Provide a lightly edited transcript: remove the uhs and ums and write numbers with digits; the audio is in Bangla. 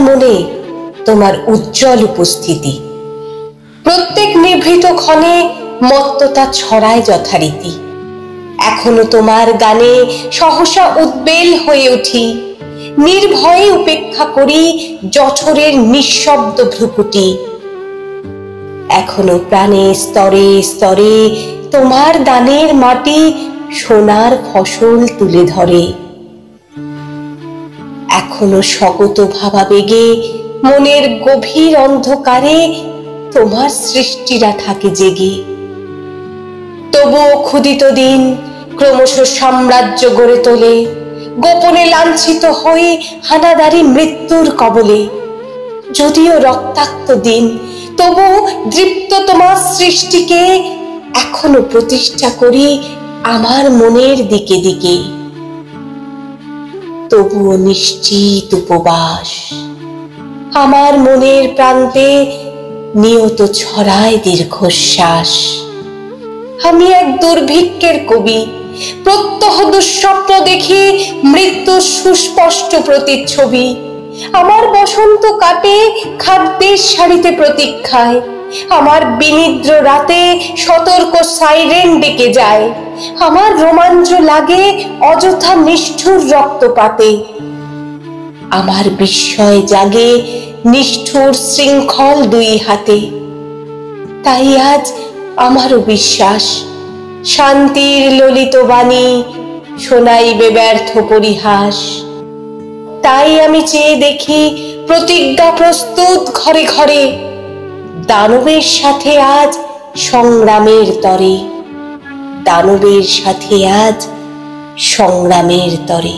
মনে তোমার উজ্জ্বল উপস্থিতি। প্রত্যেক নিভৃত ক্ষণে মত্ততা ছড়ায় যথারীতি। এখনো তোমার গানে সহসা উদ্বেল হয়ে উঠি, নির্ভয়ে উপেক্ষা করি জঠরের নিঃশব্দ ভ্রুকুটি। এখনো প্রাণে স্তরে স্তরে তোমার দানের মাটি সোনার ফসল তুলে ধরে। এখনো স্বগত ভাবাবেগে মনের গভীর অন্ধকারে তোমার সৃষ্টিরা থাকে জেগে। তবুও ক্ষুদিত দিন ক্রমশ সাম্রাজ্য গড়ে তোলে, গোপনে লাঞ্ছিত হয়ে হানাদারি মৃত্যুর কবলে। যদিও রক্তাক্ত দিন, তবু দৃপ্ত তোমার সৃষ্টিকে এখনো প্রতিষ্ঠা করি আমার মনের দিকে দিকে। তবুও নিশ্চিত উপবাস আমার মনের প্রান্তে নিয়ত ছড়ায় দীর্ঘশ্বাস। আমি এক দুর্ভিক্ষের কবি, প্রত্যহ দুঃস্বপ্ন দেখি মৃত্যুর সুস্পষ্ট প্রতিচ্ছবি। আমার বসন্ত কাটে খাদ্যের সারিতে প্রতীক্ষায়, আমার বিনিদ্র রাতে সতর্ক সাইরেন ডেকে যায়। আমার রোমাঞ্চ লাগে অযথা নিষ্ঠুর রক্তপাতে, আমার বিস্ময় জাগে নিষ্ঠুর শৃঙ্খল দুই হাতে। তাই আজ আমারও বিশ্বাস শান্তির ললিত বাণী শোনাইবে ব্যর্থ পরিহাস। তাই আমি চেয়ে দেখি প্রতিজ্ঞা প্রস্তুত ঘরে ঘরে, দানবের সাথে আজ সংগ্রামের তরে, দানবের সাথে আজ সংগ্রামের তরে।